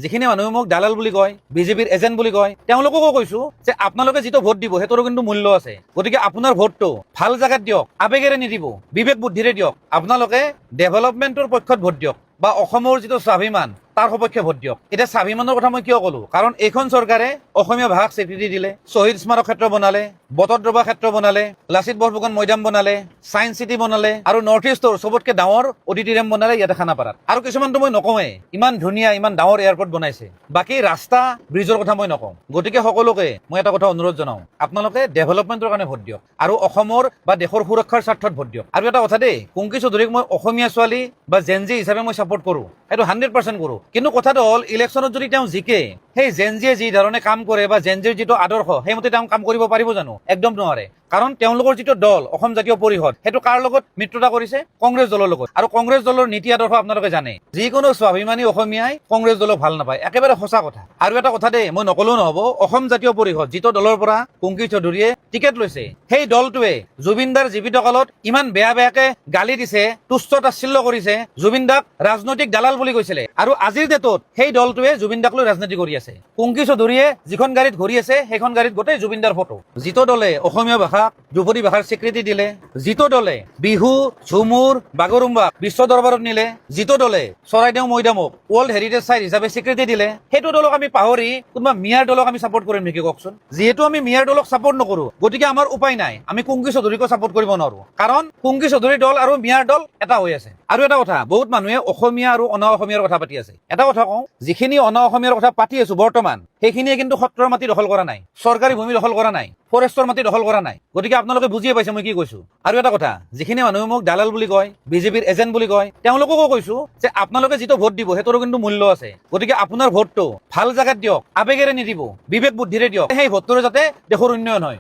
যিখিনি মানুহে মোক দালাল বুলি কয়, বিজেপিৰ এজেণ্ট বুলি কয়, তেওঁলোককো কৈছো যে আপোনালোকে যিটো ভোট দিব সেইটোৰো কিন্তু মূল্য আছে। গতিকে আপোনাৰ ভোটটো ভাল জাগাত দিয়ক, আবেগেৰে নিদিব, বিবেক বুদ্ধিৰে দিয়ক। আপোনালোকে ডেভেলপমেণ্টৰ পক্ষত ভোট দিয়ক বা অসমৰ যিটো স্বাভিমান তাৰ সপক্ষে ভোট দিয়ক। এতিয়া স্বাভিমানৰ কথা মই কিয় ক'লো? কাৰণ এইখন চৰকাৰে অসমীয়া ভাষাক স্বীকৃতি দিলে, শ্বহীদ স্মাৰক ক্ষেত্ৰ বনালে, বটদ্ৰৱা ক্ষেত্ৰ বনালে, লাচিত বৰফুকন মৈদাম বনালে, ছায়েন্স চিটি বনালে আৰু নৰ্থ ইষ্টৰ চবতকে ডাঙৰ অডিটৰিয়াম বনালে ইয়াতে খানাপাৰাত। আৰু কিছুমানটো মই নকওঁৱেই, ইমান ধুনীয়া ইমান ডাঙৰ এয়াৰপৰ্ট বনাইছে। বাকী ৰাস্তা ব্ৰিজৰ কথা মই নকওঁ। গতিকে সকলোকে মই এটা কথা অনুৰোধ জনাওঁ, আপোনালোকে ডেভেলপমেণ্টৰ কাৰণে ভোট দিয়ক আৰু অসমৰ বা দেশৰ সুৰক্ষাৰ স্বাৰ্থত ভোট দিয়ক। আৰু এটা কথা দেই, কুংকি চৌধুৰীক মই অসমীয়া ছোৱালী বা জেনজি হিচাপে মই ছাপোৰ্ট কৰোঁ, সেইটো 100% কৰোঁ। কিন্তু কথাটো হ'ল ইলেকশ্যনত যদি তেওঁ জিকে, সেই জেনজিয়ে যি ধৰণে কাম কৰে বা জেনজিৰ যিটো আদৰ্শ সেইমতে তেওঁ কাম কৰিব পাৰিব জানো? একদম নোৱাৰে। কাৰণ তেওঁলোকৰ যিটো দল অসম জাতীয় পৰিষদ সেইটো কাৰ লগত মিত্ৰতা কৰিছে? কংগ্ৰেছ দলৰ লগত। আৰু কংগ্ৰেছ দলৰ নীতি আদৰ্শ আপোনালোকে জানে। যিকোনো স্বাভিমানী অসমীয়াই কংগ্ৰেছ দলক ভাল নাপায়, একেবাৰে সঁচা কথা। আৰু এটা কথা দেই, মই নকলেও নহ'ব, অসম জাতীয় পৰিষদ যিটো দলৰ পৰা কুংকি চৌধুৰীয়ে টিকেট লৈছে, সেই দলটোৱে জুবিনদাৰ জীৱিত কালত ইমান বেয়া বেয়াকে গালি দিছে, তুচ্ছ তাচ্ছিল্য কৰিছে, জুবিনদাক ৰাজনৈতিক দালাল বুলি কৈছিলে। আৰু আজিৰ ডেটত সেই দলটোৱে জুবিনদাক লৈ ৰাজনীতি কৰি আছে। কুংকি চৌধুৰীয়ে যিখন গাড়ীত ঘূৰি আছে সেইখন গাড়ীত গোটেই জুবিনদাৰ ফটো। যিটো দলে অসমীয়া ভাষাক ধ্ৰুপদী ভাষাৰ স্বীকৃতি দিলে, যিটো দলে বিহু, ঝুমুৰ, বাগৰুম্বাক বিশ্ব দৰবাৰত নিলে, যিটো দলে চৰাইদেউ মৈদামক ৱৰ্ল্ড হেৰিটেজ চাইট হিচাপে স্বীকৃতি দিলে, সেইটো দলক আমি পাহৰি কোনোবা মিয়াৰ দলক আমি ছাপোৰ্ট কৰিম নেকি কওকচোন? যিহেতু আমি মিয়াৰ দলক ছাপোৰ্ট নকৰো, গতিকে আমাৰ উপায় নাই, আমি কুংকি চৌধুৰীকো ছাপোৰ্ট কৰিব নোৱাৰো। কাৰণ কুংকি চৌধুৰীৰ দল আৰু মিয়াৰ দল এটা হৈ আছে। আৰু এটা কথা, বহুত মানুহে অসমীয়া আৰু অনা অসমীয়াৰ কথা পাতি আছে। এটা কথা কওঁ, যিখিনি অনা অসমীয়াৰ কথা পাতি আছো বৰ্তমান, সেইখিনিয়ে কিন্তু সত্ৰৰ মাটি দখল কৰা নাই, চৰকাৰী ভূমি দখল কৰা নাই, ফৰেষ্টৰ মাটি দখল কৰা নাই। গতিকে আপোনালোকে বুজিয়ে পাইছে মই কি কৈছো। আৰু এটা কথা, যিখিনি মানুহে মোক দালাল বুলি কয়, বিজেপিৰ এজেণ্ট বুলি কয়, তেওঁলোককো কৈছো যে আপোনালোকে যিটো ভোট দিব সেইটোৰো কিন্তু মূল্য আছে। গতিকে আপোনাৰ ভোটটো ভাল জাগাত দিয়ক, আবেগেৰে নিদিব, বিবেক বুদ্ধিৰে দিয়ক। সেই ভোটটোৰে যাতে দেশৰ উন্নয়ন হয়।